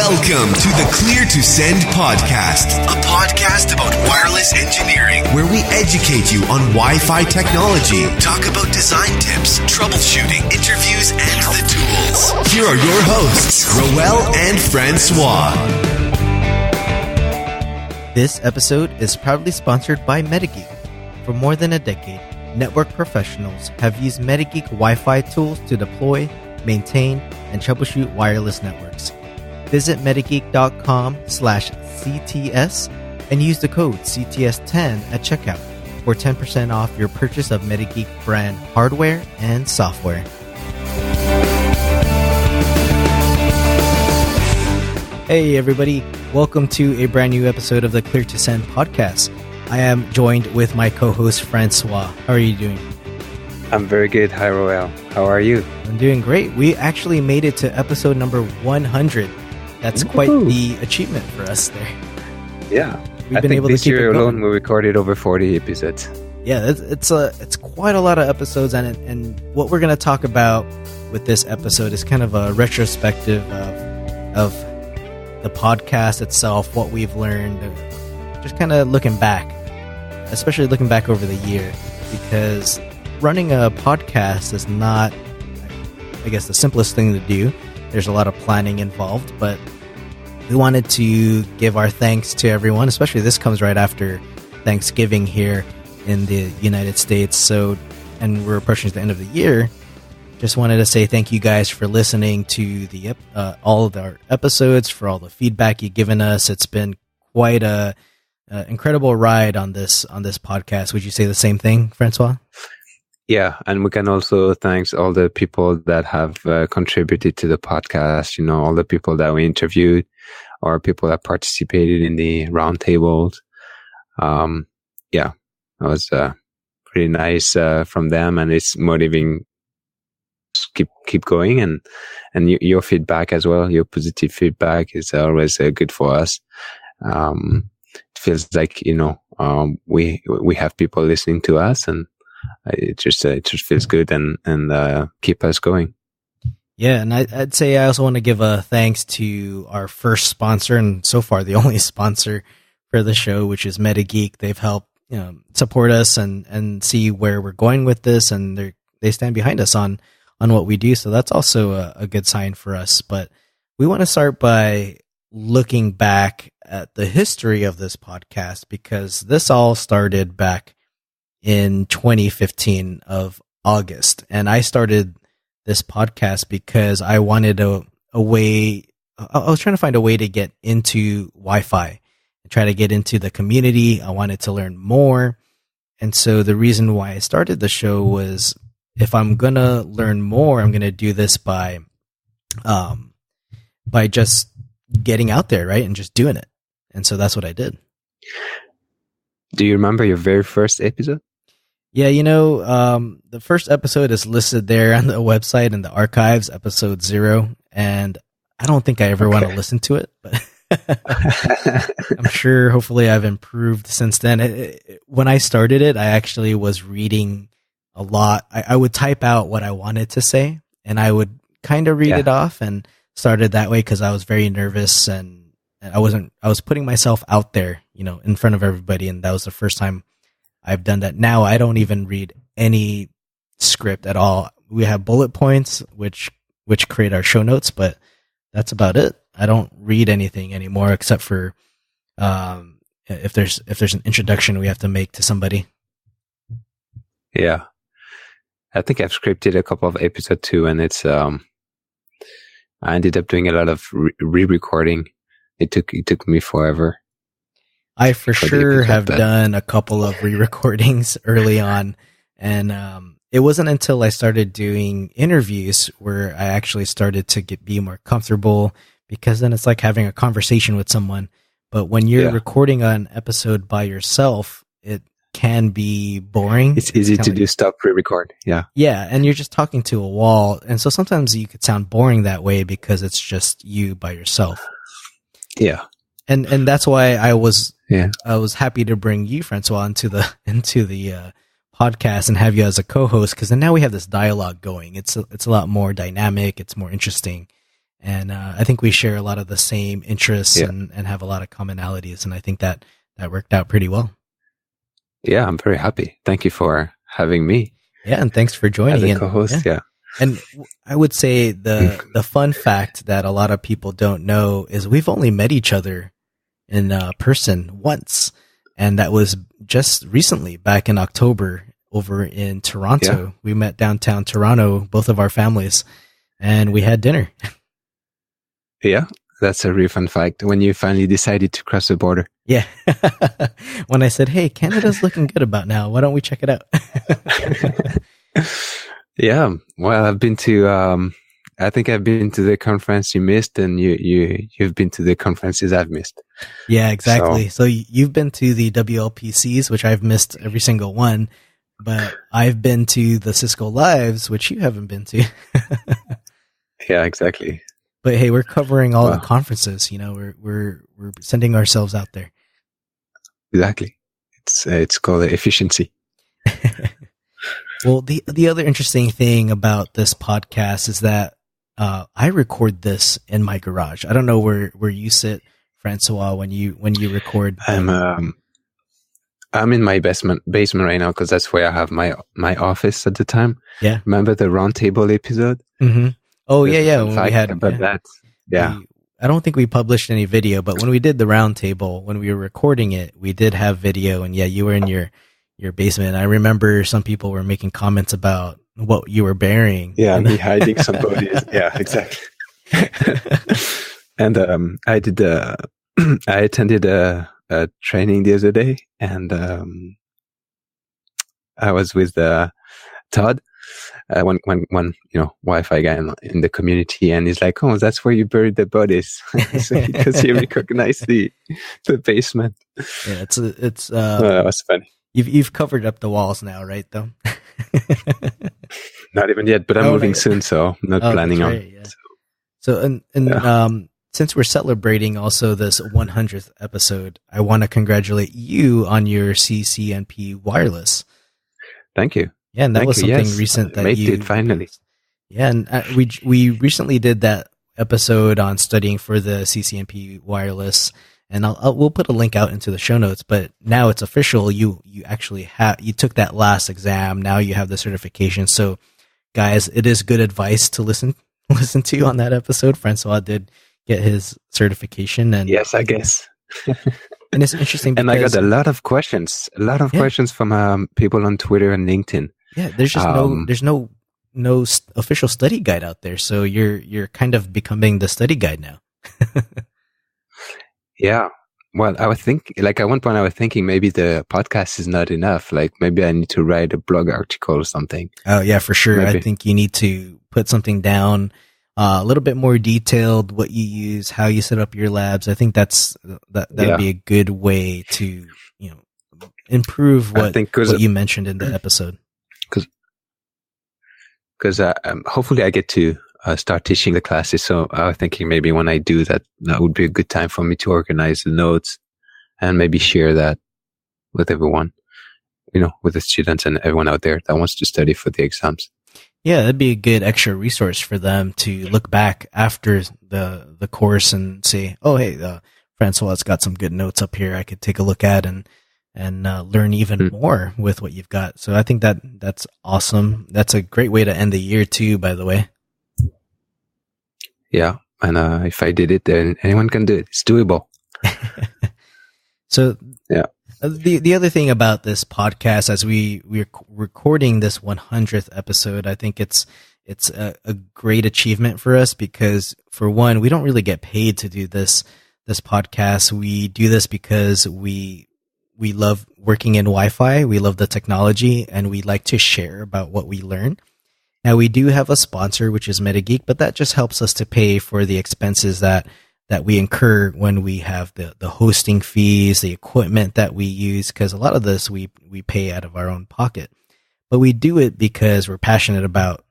Welcome to the Clear to Send podcast, a podcast about wireless engineering, where we educate you on Wi-Fi technology, talk about design tips, troubleshooting, interviews, and the tools. Here are your hosts, Roel and Francois. This episode is proudly sponsored by MetaGeek. For more than a decade, network professionals have used MetaGeek Wi-Fi tools to deploy, maintain, and troubleshoot wireless networks. Visit metageek.com/CTS and use the code CTS10 at checkout for 10% off your purchase of MetaGeek brand hardware and software. Hey everybody, welcome to a brand new episode of the Clear to Send podcast. I am joined with my co-host Francois. How are you doing? I'm very good. Hi, Roel. How are you? I'm doing great. We actually made it to episode number 100. That's quite the achievement for us there. Yeah. We've been able to keep it going. Alone, we recorded over 40 episodes. Yeah, it's quite a lot of episodes, and what we're going to talk about with this episode is kind of a retrospective of the podcast itself, what we've learned, just kind of looking back, especially looking back over the year, because running a podcast is not, I guess, the simplest thing to do. There's a lot of planning involved, but we wanted to give our thanks to everyone, especially this comes right after Thanksgiving here in the United States. So, and we're approaching the end of the year. Just wanted to say thank you guys for listening to the all of our episodes, for all the feedback you've given us. It's been quite a incredible ride on this podcast. Would you say the same thing, Francois? Yeah, and we can also thank all the people that have contributed to the podcast, all the people that we interviewed or people that participated in the roundtables. Yeah, that was pretty nice from them, and it's motivating to keep going, and your feedback as well, your positive feedback is always good for us. It feels like, we have people listening to us, and it just feels good and keep us going. Yeah, and I'd say I also want to give a thanks to our first sponsor, and so far the only sponsor for the show, which is MetaGeek. They've helped support us and see where we're going with this, and they stand behind us on what we do. So that's also a good sign for us. But we want to start by looking back at the history of this podcast, because this all started back in 2015 of August. And I started this podcast because I wanted a way, I was trying to find a way to get into Wi-Fi and try to get into the community. I wanted to learn more. And so the reason why I started the show was, if I'm going to learn more, I'm going to do this by just getting out there, right? And just doing it. And so that's what I did. Do you remember your very first episode? Yeah, the first episode is listed there on the website in the archives, episode 0. And I don't think I ever want to listen to it, but I'm sure hopefully I've improved since then. When I started it, I actually was reading a lot. I would type out what I wanted to say, and I would kind of read it off, and started that way because I was very nervous, and I was putting myself out there, in front of everybody. And that was the first time I've done that. Now I don't even read any script at all. We have bullet points, which create our show notes, but that's about it. I don't read anything anymore except for if there's an introduction we have to make to somebody. Yeah, I think I've scripted a couple of episodes too, and it's I ended up doing a lot of re-recording. It took me forever. I for sure have done a couple of re-recordings early on, and it wasn't until I started doing interviews where I actually started to be more comfortable, because then it's like having a conversation with someone. But when you're recording an episode by yourself, it can be boring. It's easy to do stop pre-record. Yeah. Yeah, and you're just talking to a wall, and so sometimes you could sound boring that way because it's just you by yourself. Yeah. And that's why I was happy to bring you, Francois, into the podcast and have you as a co-host, because then now we have this dialogue going. It's a lot more dynamic. It's more interesting. And I think we share a lot of the same interests Yeah. and have a lot of commonalities. And I think that worked out pretty well. Yeah, I'm very happy. Thank you for having me. Yeah, and thanks for joining. As a co-host, yeah. And I would say the fun fact that a lot of people don't know is we've only met each other in person once, and that was just recently, back in October, over in Toronto. Yeah. We met downtown Toronto, both of our families, and we had dinner. Yeah, that's a really fun fact. When you finally decided to cross the border. Yeah. When I said, hey, Canada's looking good about now. Why don't we check it out? Yeah. Well, I've been to, I think I've been to the conference you missed, and you've been to the conferences I've missed. Yeah, exactly. So you've been to the WLPCs, which I've missed every single one, but I've been to the Cisco Lives, which you haven't been to. Yeah, exactly. But hey, we're covering all the conferences. We're sending ourselves out there. Exactly. It's called efficiency. Well, the other interesting thing about this podcast is that I record this in my garage. I don't know where you sit, Francois, when you record. I'm in my basement right now, because that's where I have my office at the time. Yeah. Remember the roundtable episode? Mm-hmm. Oh, yeah. When we had about that. Yeah. I don't think we published any video, but when we did the roundtable, when we were recording it, we did have video. And yeah, you were in your basement. I remember some people were making comments about what you were bearing. Yeah, me hiding some bodies. Yeah, exactly. And I attended a training the other day, and I was with Todd, one Wi-Fi guy in the community, and he's like, "Oh, that's where you buried the bodies," so, because he recognized the basement. Yeah, it's that was funny. You've covered up the walls now, right? Though. Not even yet, but I'm moving soon, so I'm not planning on. Right, yeah. So since we're celebrating also this 100th episode, I want to congratulate you on your CCNP wireless. Thank you. Yeah, and that was something recent that you did finally. Yeah, and we recently did that episode on studying for the CCNP wireless, and we'll put a link out into the show notes. But now it's official. You actually you took that last exam. Now you have the certification. So, guys, it is good advice to listen to on that episode. Francois did get his certification, and yes, I guess. And it's interesting because, and I got a lot of questions questions from people on Twitter and LinkedIn. Yeah, there's just no official study guide out there, so you're kind of becoming the study guide now. Yeah. Well, I was at one point I was thinking maybe the podcast is not enough. Like maybe I need to write a blog article or something. Oh yeah, for sure. Maybe. I think you need to put something down, a little bit more detailed, what you use, how you set up your labs. I think that would be a good way to, improve what you mentioned in the episode. Because hopefully I get to start teaching the classes. So I was thinking maybe when I do that, that would be a good time for me to organize the notes and maybe share that with everyone, with the students and everyone out there that wants to study for the exams. Yeah, that'd be a good extra resource for them to look back after the course and say, oh, hey, Francois's got some good notes up here I could take a look at and learn even more with what you've got. So I think that's awesome. That's a great way to end the year too, by the way. Yeah. And if I did it, then anyone can do it. It's doable. So yeah. The other thing about this podcast, as we're recording this 100th episode, I think it's a great achievement for us because, for one, we don't really get paid to do this podcast. We do this because we love working in Wi-Fi. We love the technology, and we like to share about what we learn. Now, we do have a sponsor, which is MetaGeek, but that just helps us to pay for the expenses that we incur when we have the hosting fees, the equipment that we use, because a lot of this we pay out of our own pocket. But we do it because we're passionate about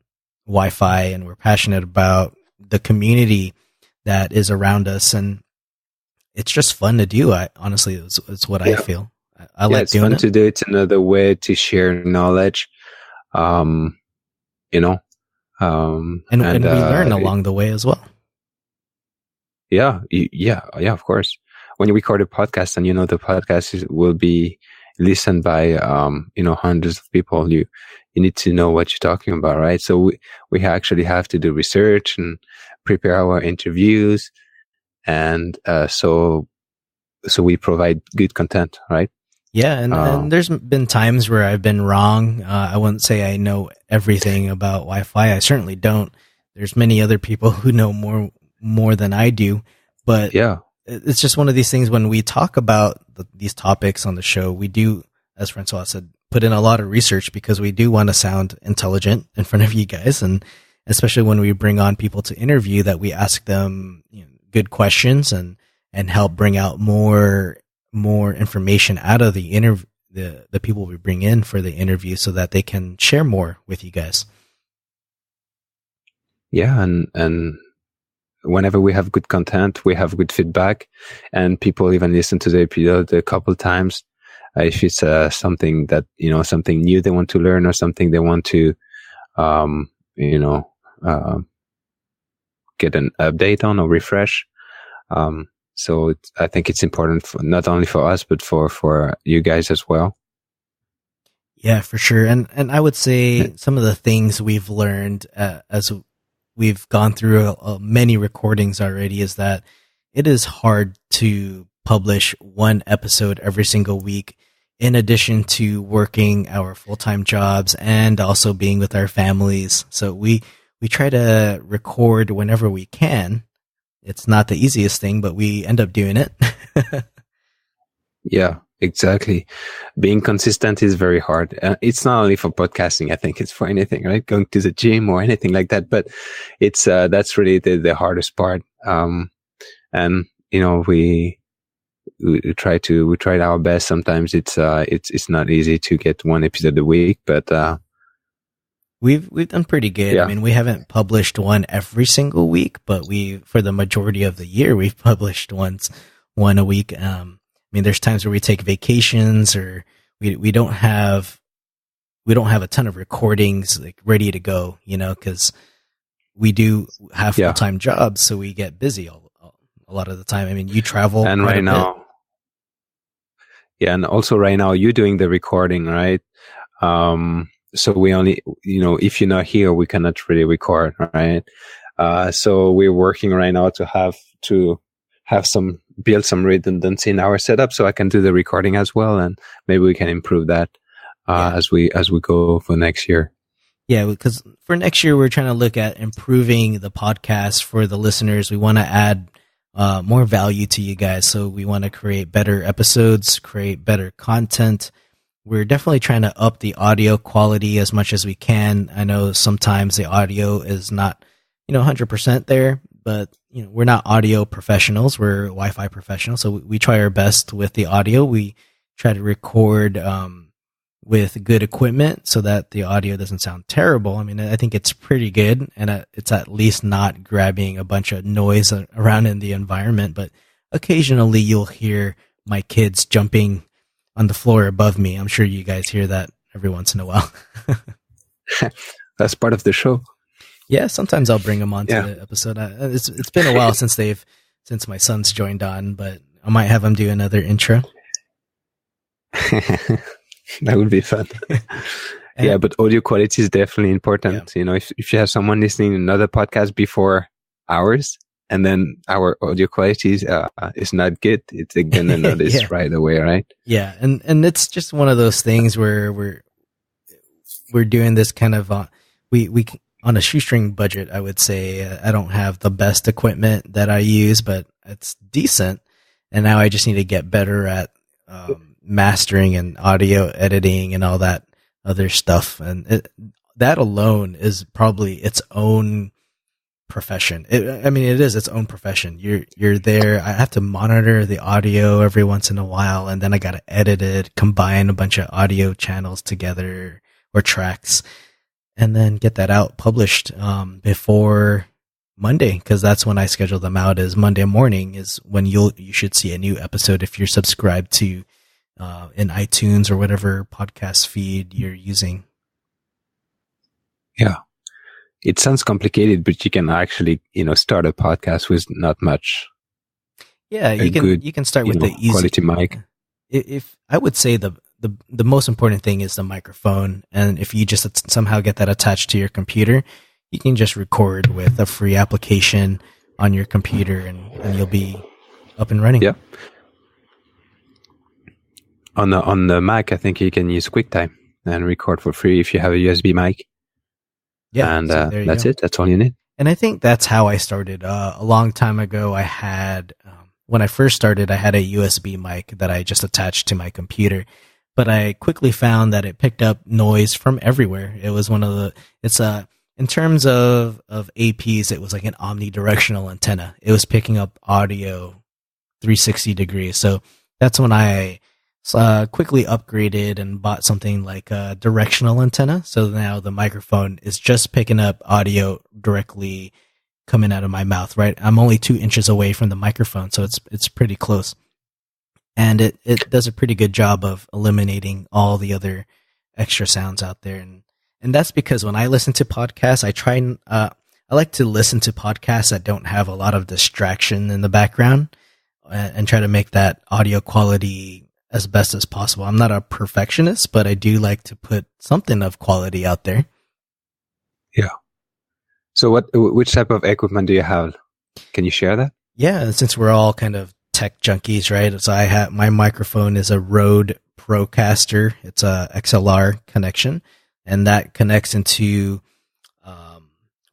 Wi-Fi and we're passionate about the community that is around us, and it's just fun to do. Honestly, it's what I feel. I like doing it. It's fun to do. It's another way to share knowledge. And we learn along the way as well. Yeah, of course. When you record a podcast and the podcast will be listened by, hundreds of people, you need to know what you're talking about, right? So we actually have to do research and prepare our interviews. And, so we provide good content, right? Yeah, and there's been times where I've been wrong. I wouldn't say I know everything about Wi-Fi. I certainly don't. There's many other people who know more than I do, but yeah, it's just one of these things when we talk about these topics on the show, we do, as Francois said, put in a lot of research because we do want to sound intelligent in front of you guys, and especially when we bring on people to interview, that we ask them good questions and help bring out more information out of the people we bring in for the interview so that they can share more with you guys. Yeah. And whenever we have good content, we have good feedback, and people even listen to the episode a couple times. If it's something that, something new they want to learn, or something they want to, get an update on or refresh. So I think it's important for, not only for us, but for you guys as well. Yeah, for sure. And I would say some of the things we've learned as we've gone through many recordings already is that it is hard to publish one episode every single week, in addition to working our full-time jobs and also being with our families. So we try to record whenever we can. It's not the easiest thing, but we end up doing it. Yeah, exactly. Being consistent is very hard. It's not only for podcasting. I think it's for anything, right? Going to the gym or anything like that. But it's, that's really the hardest part. And, we tried our best. Sometimes it's not easy to get one episode a week, but, We've done pretty good. Yeah. I mean, we haven't published one every single week, but for the majority of the year, we've published one a week. I mean, there's times where we take vacations, or we don't have a ton of recordings like ready to go, because we do have full-time jobs, so we get busy a lot of the time. I mean, you travel, and right now, and also right now you're doing the recording, right? So we only, if you're not here, we cannot really record, right? So we're working right now to build some redundancy in our setup, so I can do the recording as well, and maybe we can improve that as we go for next year. Yeah, because for next year we're trying to look at improving the podcast for the listeners. We want to add more value to you guys, so we want to create better episodes, create better content. We're definitely trying to up the audio quality as much as we can. I know sometimes the audio is not, 100% there, but we're not audio professionals. We're Wi-Fi professionals, so we try our best with the audio. We try to record with good equipment so that the audio doesn't sound terrible. I mean, I think it's pretty good, and it's at least not grabbing a bunch of noise around in the environment. But occasionally you'll hear my kids jumping on the floor above me. I'm sure you guys hear that every once in a while. That's part of the show. Yeah, sometimes I'll bring them onto the episode. It's been a while since my son's joined on, but I might have him do another intro. That would be fun. Yeah, but audio quality is definitely important. Yeah. If you have someone listening to another podcast before ours, and then our audio quality is not good, it's gonna notice right away, right? Yeah, and it's just one of those things where we're doing this kind of we on a shoestring budget. I would say I don't have the best equipment that I use, but it's decent. And now I just need to get better at mastering and audio editing and all that other stuff. And that alone is probably its own profession. It is its own profession. You're there. I have to monitor the audio every once in a while, and then I got to edit it, combine a bunch of audio channels together or tracks, and then get that out published before Monday, because that's when I schedule them out. Is Monday morning is when you should see a new episode if you're subscribed to in iTunes or whatever podcast feed you're using. Yeah. It sounds complicated, but you can actually, start a podcast with not much Yeah, a good, you can start with the easy quality mic. If I would say the most important thing is the microphone, and if you just somehow get that attached to your computer, you can just record with a free application on your computer, and you'll be up and running. Yeah. On the Mac, I think you can use QuickTime and record for free if you have a USB mic. Yeah, and so there you that's go. it. That's all you need. And I think that's how I started. A long time ago, I had, when I first started, I had a USB mic that I just attached to my computer. But I quickly found that it picked up noise from everywhere. It was in terms of APs, it was like an omnidirectional antenna. It was picking up audio 360 degrees. So that's when I quickly upgraded and bought something like a directional antenna. So now the microphone is just picking up audio directly coming out of my mouth, right? I'm only 2 inches away from the microphone, so it's pretty close. And it does a pretty good job of eliminating all the other extra sounds out there. And that's because when I listen to podcasts, I like to listen to podcasts that don't have a lot of distraction in the background and try to make that audio quality as best as possible. I'm not a perfectionist, but I do like to put something of quality out there. Yeah. So which type of equipment do you have? Can you share that? Yeah, since we're all kind of tech junkies, right? So my microphone is a Rode Procaster. It's a XLR connection, and that connects into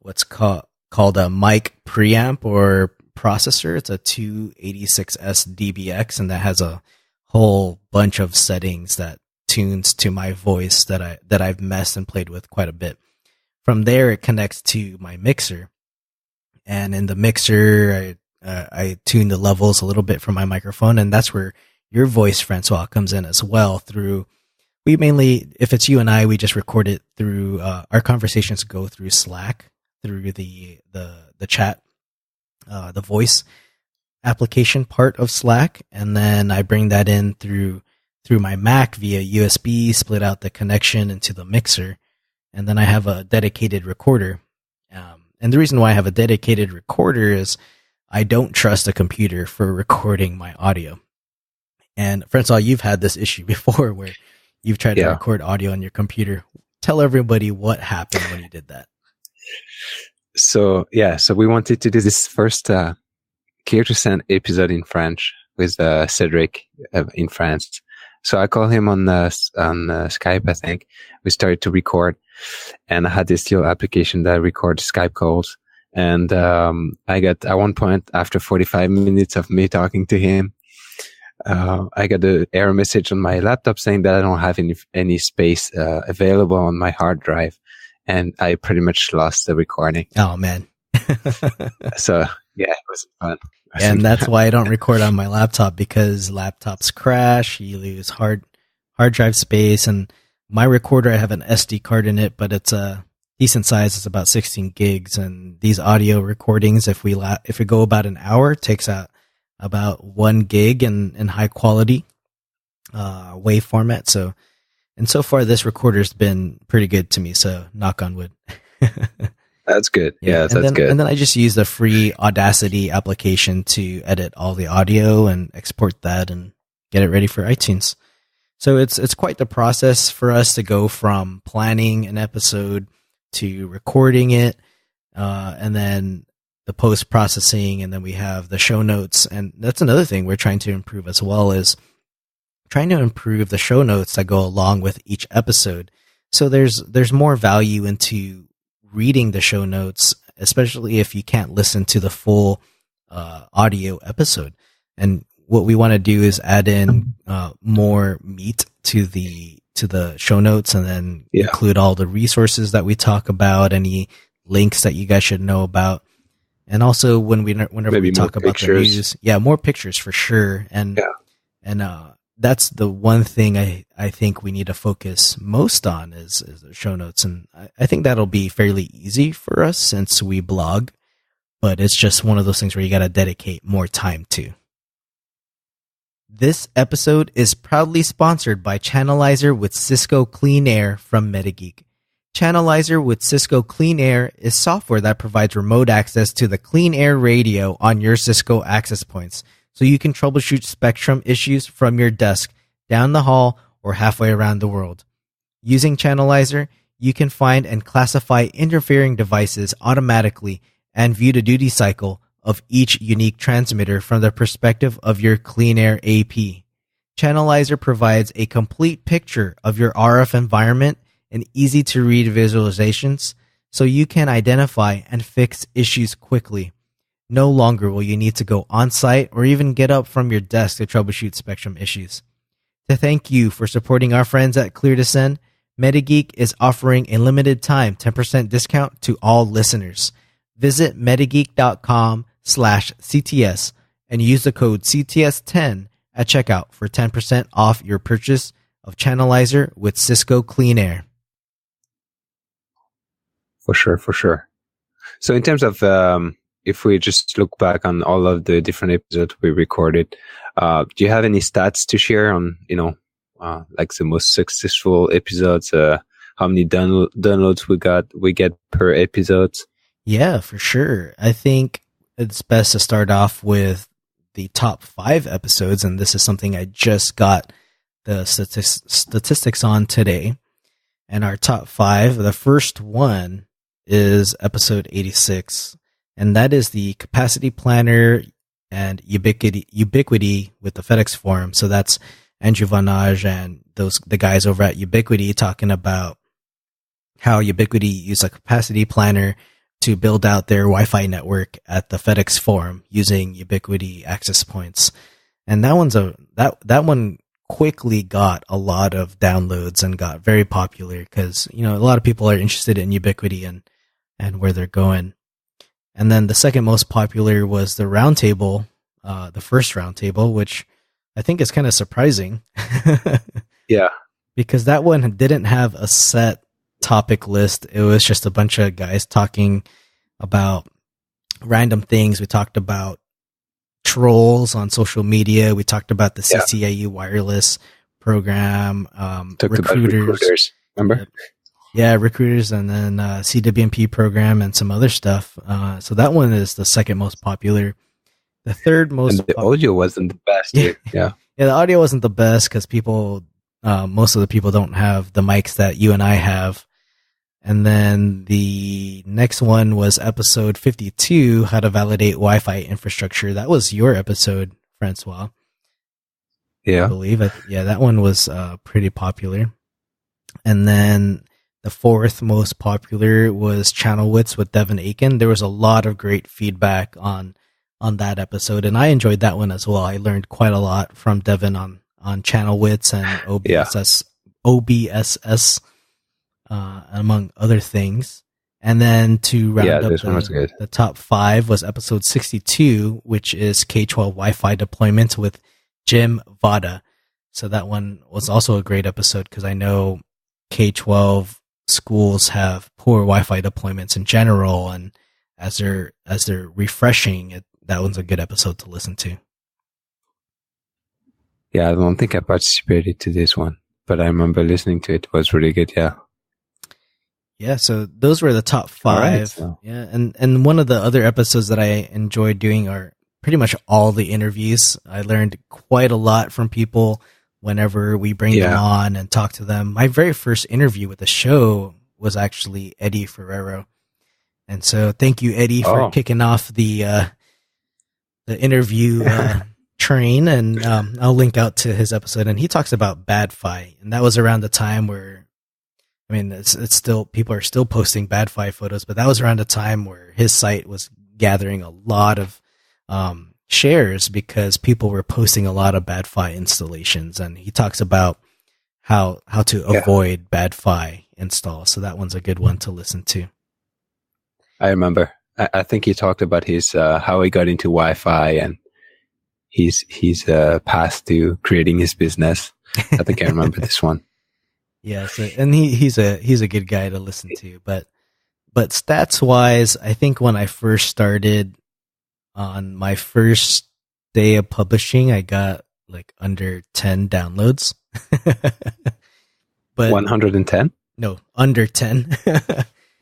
what's called a mic preamp or processor. It's a 286S DBX, and that has a whole bunch of settings that tunes to my voice that I've messed and played with quite a bit. From there, it connects to my mixer, and in the mixer, I tune the levels a little bit from my microphone, and that's where your voice, Francois, comes in as well. We mainly, if it's you and I, we just record it through our conversations go through Slack, through the chat, the voice application part of Slack, and then I bring that in through my Mac via USB, split out the connection into the mixer, and then I have a dedicated recorder. And the reason why I have a dedicated recorder is I don't trust a computer for recording my audio. And Francois, you've had this issue before where you've tried to record audio on your computer. Tell everybody what happened when you did that. So we wanted to do this first Care to Send episode in French with Cedric in France. So I called him on Skype, I think. We started to record, and I had this little application that records Skype calls. And I got, at one point, after 45 minutes of me talking to him, I got an error message on my laptop saying that I don't have any space available on my hard drive. And I pretty much lost the recording. Oh, man. So, yeah, it was fun. And that's why I don't record on my laptop, because laptops crash, you lose hard drive space. And my recorder, I have an SD card in it, but it's a decent size. It's about 16 gigs. And these audio recordings, if we go about an hour, it takes out about 1 gig in high quality wave format. So far, this recorder's been pretty good to me. So knock on wood. That's good. Yeah, that's good. And then I just use the free Audacity application to edit all the audio and export that and get it ready for iTunes. So it's quite the process for us to go from planning an episode to recording it, and then the post-processing, and then we have the show notes. And that's another thing we're trying to improve as well, is trying to improve the show notes that go along with each episode. So there's more value into reading the show notes, especially if you can't listen to the full audio episode. And what we want to do is add in more meat to the show notes, and then include all the resources that we talk about, any links that you guys should know about. And also whenever we talk about the news, more pictures for sure. And that's the one thing I think we need to focus most on is the show notes. And I think that'll be fairly easy for us since we blog, but it's just one of those things where you got to dedicate more time to. This episode is proudly sponsored by Channelizer with Cisco Clean Air from MetaGeek. Channelizer with Cisco Clean Air is software that provides remote access to the clean air radio on your Cisco access points, so you can troubleshoot Spectrum issues from your desk, down the hall, or halfway around the world. Using Channelizer, you can find and classify interfering devices automatically and view the duty cycle of each unique transmitter from the perspective of your Clean Air AP. Channelizer provides a complete picture of your RF environment and easy-to-read visualizations, so you can identify and fix issues quickly. No longer will you need to go on-site or even get up from your desk to troubleshoot Spectrum issues. To thank you for supporting our friends at ClearToSend, MetaGeek is offering a limited time 10% discount to all listeners. Visit metageek.com/CTS and use the code CTS10 at checkout for 10% off your purchase of Channelizer with Cisco Clean Air. For sure. So in terms of, if we just look back on all of the different episodes we recorded, do you have any stats to share on, like the most successful episodes, how many downloads we get per episode? Yeah, for sure. I think it's best to start off with the top 5 episodes, and this is something I just got the statistics on today. And our top 5, the first one is episode 86, and that is the capacity planner and ubiquity with the FedEx Forum. So that's Andrew Vanage and the guys over at Ubiquity talking about how Ubiquity used a capacity planner to build out their Wi-Fi network at the FedEx Forum using Ubiquity access points. And that one quickly got a lot of downloads and got very popular because, a lot of people are interested in Ubiquity and where they're going. And then the second most popular was the roundtable, the first roundtable, which I think is kind of surprising. Yeah. Because that one didn't have a set topic list. It was just a bunch of guys talking about random things. We talked about trolls on social media. We talked about the CCIU wireless program, recruiters. Remember? Yeah, recruiters, and then CWMP program and some other stuff. So that one is the second most popular. The third most... And the audio wasn't the best. Yeah. Yeah, the audio wasn't the best because most of the people don't have the mics that you and I have. And then the next one was episode 52, How to Validate Wi-Fi Infrastructure. That was your episode, Francois. Yeah. I believe it. Yeah, that one was pretty popular. And then the fourth most popular was Channel Wits with Devin Aiken. There was a lot of great feedback on that episode, and I enjoyed that one as well. I learned quite a lot from Devin on Channel Wits and OBSS, among other things. And then to round up the top 5 was episode 62, which is K-12 Wi-Fi deployment with Jim Vada. So that one was also a great episode because I know K-12 schools have poor Wi-Fi deployments in general, and as they're refreshing, that one's a good episode to listen to. Yeah, I don't think I participated to this one, but I remember listening to it. It was really good. Yeah. Yeah, so those were the top 5. Right, so. Yeah, and one of the other episodes that I enjoyed doing are pretty much all the interviews. I learned quite a lot from people whenever we bring them on and talk to them. My very first interview with the show was actually Eddie Ferrero. And so thank you, Eddie, for kicking off the interview train. And I'll link out to his episode. And he talks about Bad-Fi. And that was around the time where, I mean, it's still, people are still posting Bad-Fi photos, but that was around a time where his site was gathering a lot of shares because people were posting a lot of Bad-Fi installations. And he talks about how to avoid Bad-Fi installs. So that one's a good one to listen to. I remember. I think he talked about his how he got into Wi-Fi and his path to creating his business. I think I remember this one. Yeah, so, and he's a good guy to listen to. But stats wise, I think when I first started on my first day of publishing, I got like under 10 downloads. But 110? No, under 10.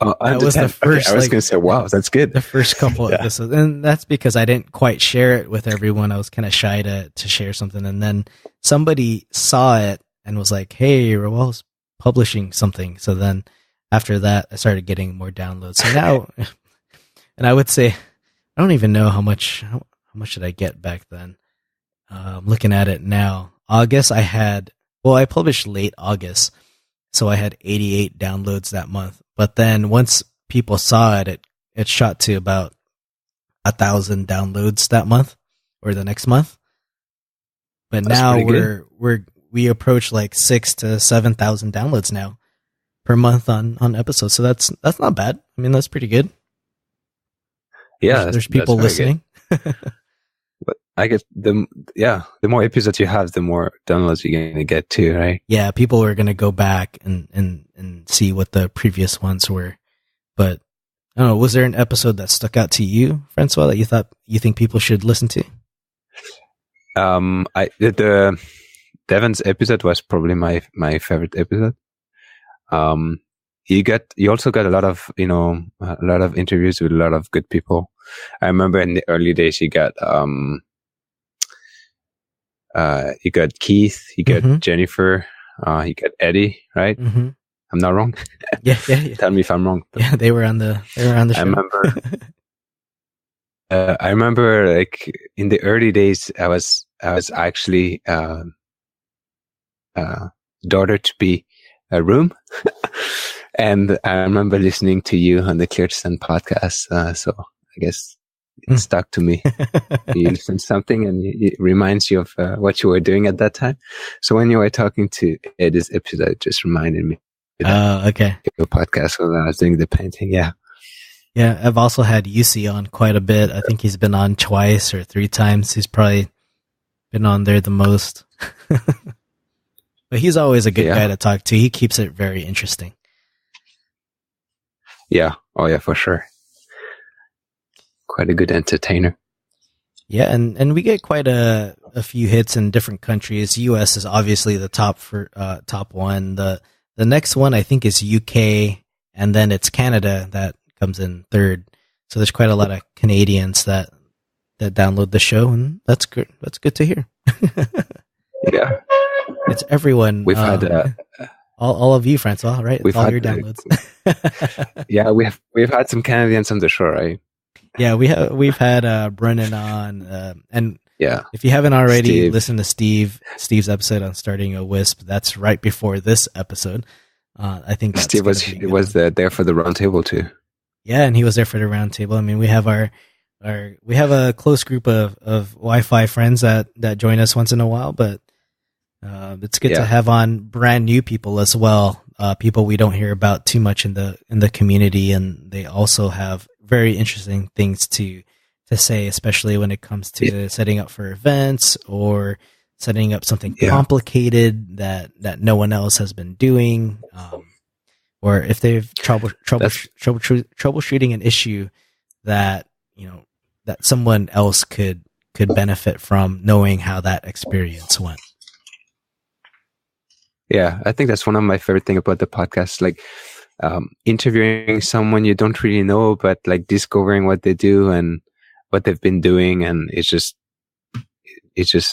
Oh, that was the first. Okay, I was going to say, wow, that's good. The first couple episodes, and that's because I didn't quite share it with everyone. I was kind of shy to share something, and then somebody saw it and was like, "Hey, Rawal's publishing something." So then after that, I started getting more downloads. So now, and I would say, I don't even know how much did I get back then. Looking at it now, August I published late August, so I had 88 downloads that month. But then once people saw it, it shot to about 1,000 downloads that month or the next month. But that's now we approach like 6,000 to 7,000 downloads now per month on episodes. So that's not bad. I mean, that's pretty good. Yeah, there's people listening. But I guess the more episodes you have, the more downloads you're going to get too, right? Yeah, people are going to go back and see what the previous ones were. But I don't know, was there an episode that stuck out to you, Francois, that you think people should listen to? The Devon's episode was probably my favorite episode. You also got a lot of interviews with a lot of good people. I remember in the early days you got Keith, you got Jennifer, you got Eddie, right? Mm-hmm. I'm not wrong. Yeah. Tell me if I'm wrong. Yeah, they were on the show. I remember like in the early days I was actually daughter to be a room. And I remember listening to you on the Clear to Send podcast. So I guess it stuck to me. You listen to something and it reminds you of what you were doing at that time. So when you were talking to this episode, it just reminded me. Okay. Your podcast when I was doing the painting. Yeah. Yeah. I've also had UC on quite a bit. I think he's been on twice or 3 times. He's probably been on there the most. But he's always a good guy to talk to. He keeps it very interesting. Yeah. Oh yeah, for sure. Quite a good entertainer. Yeah, and we get quite a few hits in different countries. US is obviously the top one. The next one I think is UK, and then it's Canada that comes in third. So there's quite a lot of Canadians that download the show, and that's good. That's good to hear. Yeah. It's everyone. We've had all of you, Francois, right? We've all your downloads. Yeah, we've had some Canadians on the show, right? Yeah, we've had Brennan on, and yeah, if you haven't already listened to Steve's episode on starting a WISP, that's right before this episode. I think that's Steve was there for the roundtable too. Yeah, and he was there for the roundtable. I mean, we have we have a close group of Wi-Fi friends that join us once in a while, but it's good to have on brand new people as well. People we don't hear about too much in the community, and they also have very interesting things to say, especially when it comes to setting up for events or setting up something complicated that no one else has been doing, or if they've troubleshooting an issue that that someone else could benefit from knowing how that experience went. Yeah, I think that's one of my favorite things about the podcast, like interviewing someone you don't really know, but like discovering what they do and what they've been doing, and it's just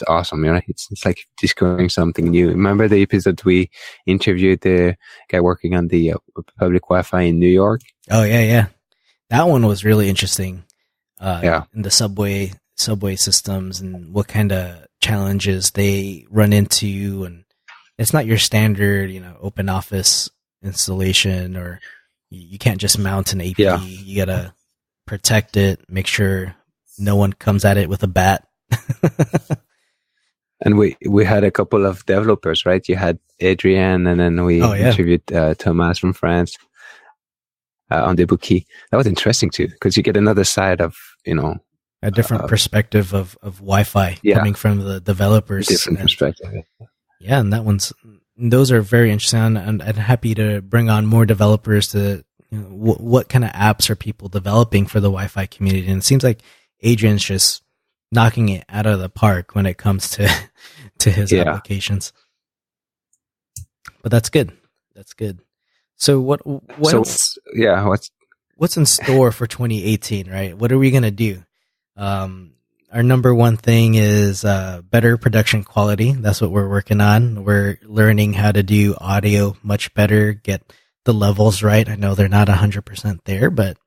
awesome, It's like discovering something new. Remember the episode we interviewed the guy working on the public Wi-Fi in New York? Oh yeah. That one was really interesting. In the subway systems and what kind of challenges they run into, and it's not your standard, open office installation, or you can't just mount an AP. Yeah. You gotta protect it, make sure no one comes at it with a bat. And we had a couple of developers, right? You had Adrian, and then we interviewed Thomas from France on the bookie. That was interesting too, because you get another side of a different perspective of Wi-Fi coming from the developers. Different perspective. Yeah, and those are very interesting, and I'm happy to bring on more developers to what kind of apps are people developing for the Wi-Fi community. And it seems like Adrian's just knocking it out of the park when it comes to his applications. But that's good. That's good. So what's in store for 2018, right? What are we going to do? Our number one thing is better production quality. That's what we're working on. We're learning how to do audio much better, get the levels right. I know they're not 100% there, but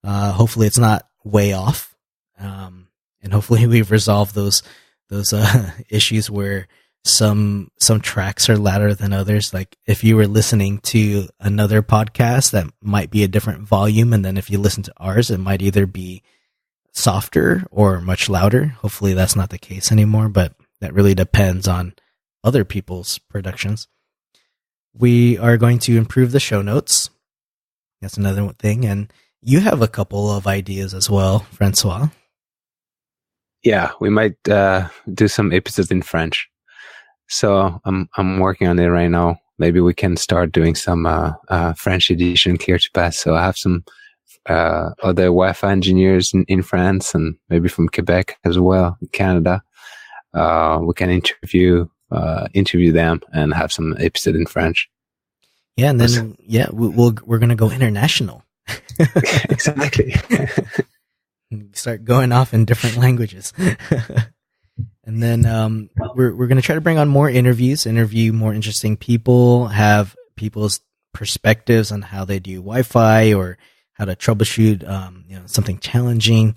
hopefully it's not way off. And hopefully we've resolved those issues where some tracks are louder than others. Like if you were listening to another podcast, that might be a different volume, and then if you listen to ours, it might either be softer or much louder. Hopefully that's not the case anymore, but that really depends on other people's productions. We are going to improve the show notes. That's another thing. And you have a couple of ideas as well, Francois. Yeah, we might do some episodes in French. So I'm working on it right now. Maybe we can start doing some French edition Clear to Pass. So I have some other Wi-Fi engineers in France and maybe from Quebec as well, in Canada. We can interview them and have some episode in French. Yeah, and then we're gonna go international. Exactly. Start going off in different languages. And then we're going to try to bring on more interview more interesting people, have people's perspectives on how they do Wi-Fi or how to troubleshoot something challenging.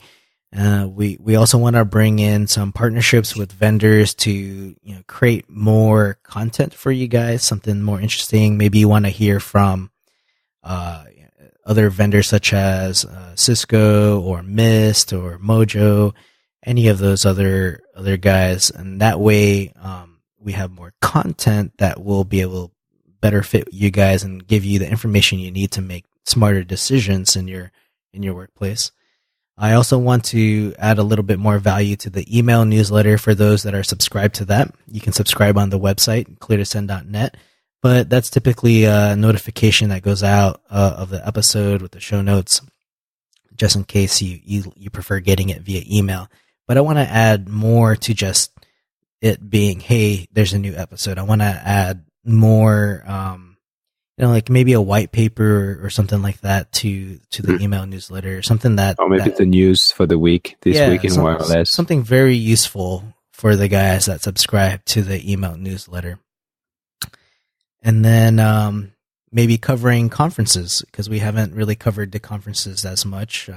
We also want to bring in some partnerships with vendors to create more content for you guys, something more interesting. Maybe you want to hear from other vendors such as Cisco or Mist or Mojo, any of those other guys, and that way we have more content that will be able to better fit you guys and give you the information you need to make smarter decisions in your workplace. I also want to add a little bit more value to the email newsletter for those that are subscribed to that. You can subscribe on the website, cleartosend.net. But that's typically a notification that goes out of the episode with the show notes, just in case you prefer getting it via email. But I want to add more to just it being, hey, there's a new episode. I want to add more, like maybe a white paper or something like that to the email newsletter, something that... Or maybe the news for the week, week in wireless. Something very useful for the guys that subscribe to the email newsletter. And then maybe covering conferences, because we haven't really covered the conferences as much.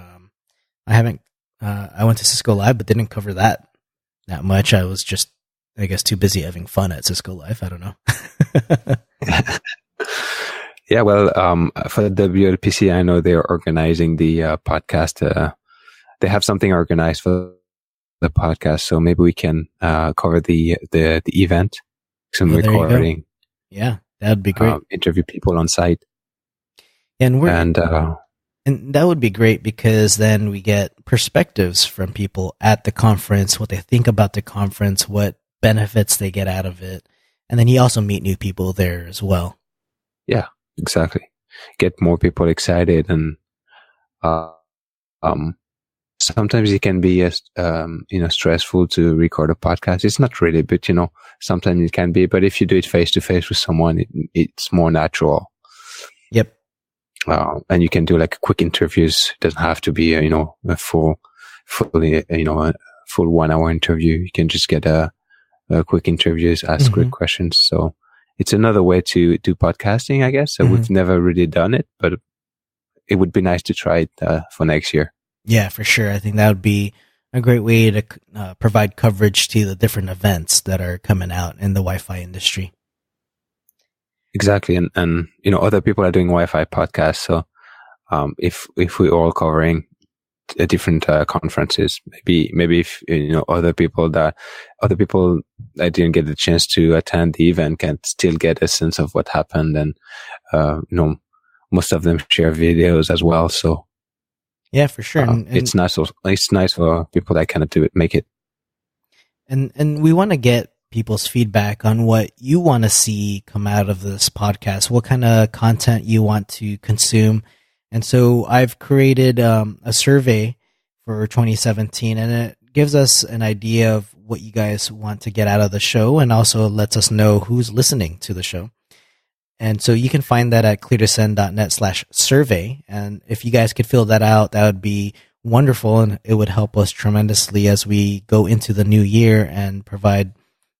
I went to Cisco Live, but didn't cover that much. I was just, I guess, too busy having fun at Cisco Live. I don't know. Yeah, well, for the WLPC, I know they're organizing the podcast. They have something organized for the podcast, so maybe we can cover the event, some recording. Yeah, that'd be great. Interview people on site, and that would be great because then we get perspectives from people at the conference, what they think about the conference, what benefits they get out of it, and then you also meet new people there as well. Yeah, exactly. Get more people excited, and sometimes it can be stressful to record a podcast. It's not really, but sometimes it can be. But if you do it face to face with someone, it's more natural. Yep. And you can do like quick interviews. It doesn't have to be a full 1 hour interview. You can just get a quick interviews, ask quick questions. So it's another way to do podcasting, I guess. So we've never really done it, but it would be nice to try it for next year. Yeah, for sure. I think that would be a great way to provide coverage to the different events that are coming out in the Wi-Fi industry. Exactly. And other people are doing Wi-Fi podcasts. So, if we're all covering different conferences, maybe if, other people that didn't get the chance to attend the event can still get a sense of what happened. And, most of them share videos as well. So, yeah, for sure. And it's nice. It's nice for people that cannot make it. And we want to get people's feedback on what you want to see come out of this podcast, what kind of content you want to consume. And so I've created a survey for 2017, and it gives us an idea of what you guys want to get out of the show, and also lets us know who's listening to the show. And so you can find that at cleardescend.net/survey. And if you guys could fill that out, that would be wonderful. And it would help us tremendously as we go into the new year and provide,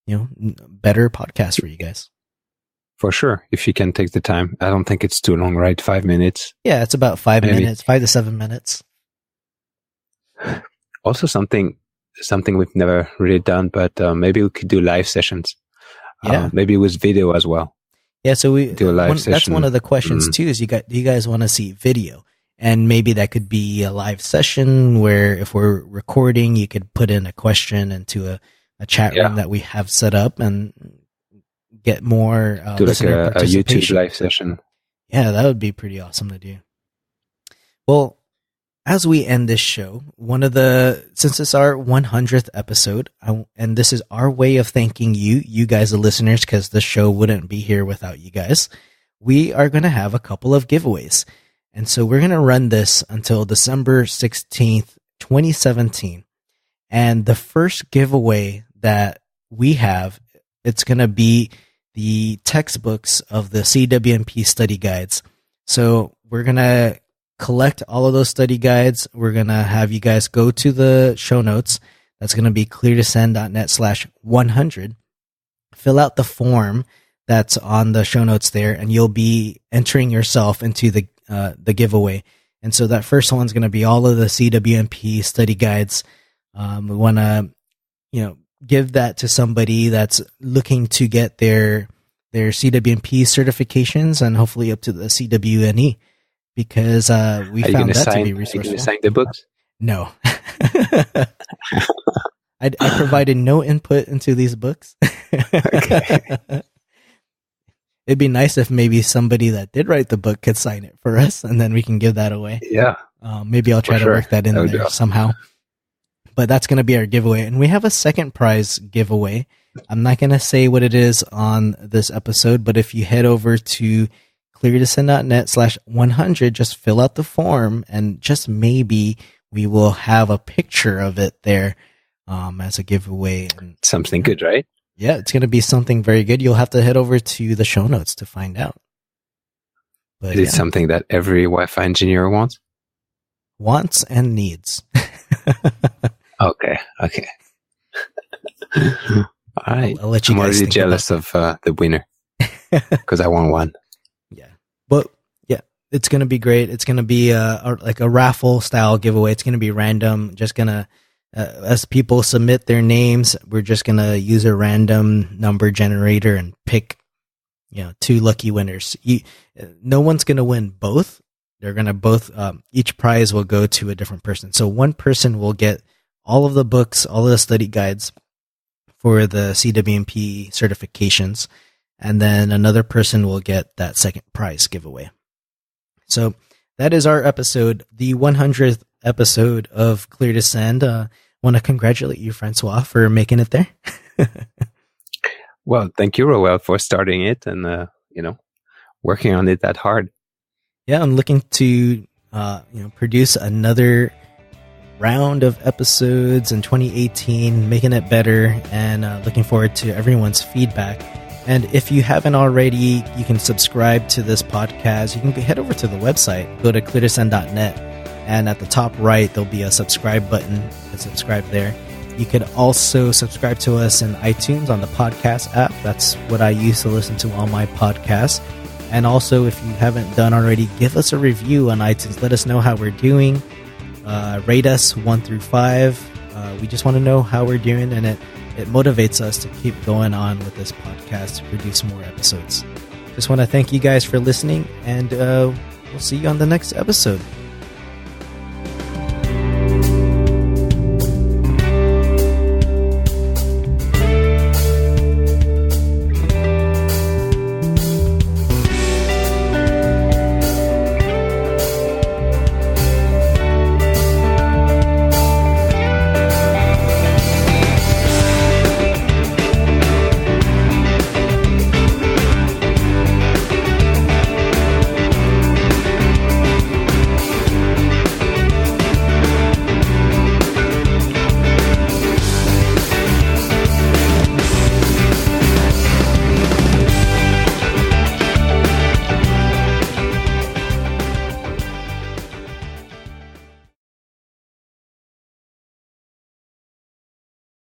better podcasts for you guys. For sure. If you can take the time. I don't think it's too long, right? 5 minutes. Yeah, it's about 5 minutes, 5 to 7 minutes. Also something we've never really done, but maybe we could do live sessions. Yeah. Maybe with video as well. Yeah, so we do a live session. That's one of the questions too. Is do you guys want to see video? And maybe that could be a live session where if we're recording, you could put in a question into a chat room that we have set up and get more do like listener a YouTube live session. Yeah, that would be pretty awesome to do. Well, as we end this show, since it's our 100th episode, and this is our way of thanking you guys, the listeners, because the show wouldn't be here without you guys, we are going to have a couple of giveaways. And so we're going to run this until December 16th, 2017. And the first giveaway that we have, it's going to be the textbooks of the CWNP study guides. So we're going to collect all of those study guides. We're going to have you guys go to the show notes. That's going to be cleardescend.net/100. Fill out the form that's on the show notes there, and you'll be entering yourself into the giveaway. And so that first one's going to be all of the CWNP study guides. We want to, give that to somebody that's looking to get their CWNP certifications and hopefully up to the CWNE. Because we found that to be resourceful. Are you going to sign the books? No. I provided no input into these books. Okay. It'd be nice if maybe somebody that did write the book could sign it for us, and then we can give that away. Yeah. Maybe I'll try to work that in there somehow. But that's going to be our giveaway. And we have a second prize giveaway. I'm not going to say what it is on this episode, but if you head over to cleardescend.net/100, just fill out the form, and just maybe we will have a picture of it there as a giveaway. And, something good, right? Yeah, it's going to be something very good. You'll have to head over to the show notes to find out. But, is it something that every Wi-Fi engineer wants? Wants and needs. Okay. All right. I'll let you I'm guys already jealous of the winner because I won one. Yeah. But yeah, it's going to be great. It's going to be like a raffle style giveaway. It's going to be random. Just going to, as people submit their names, we're just going to use a random number generator and pick, 2 lucky winners. No one's going to win both. They're going to both, each prize will go to a different person. So one person will get all of the books, all of the study guides for the CWNP certifications, and then another person will get that second prize giveaway. So that is our episode, the 100th episode of Clear Descend. Want to congratulate you, Francois, for making it there. Well, thank you, Roel, for starting it and, working on it that hard. Yeah, I'm looking to, produce another round of episodes in 2018, making it better, and looking forward to everyone's feedback. And if you haven't already, you can subscribe to this podcast. You can head over to the website, go to cleardescend.net, and at the top right, there'll be a subscribe button. You can subscribe there. You could also subscribe to us in iTunes on the podcast app. That's what I use to listen to all my podcasts. And also, if you haven't done already, give us a review on iTunes. Let us know how we're doing. Rate us 1 through 5. We just want to know how we're doing, and it motivates us to keep going on with this podcast to produce more episodes. Just want to thank you guys for listening, and we'll see you on the next episode.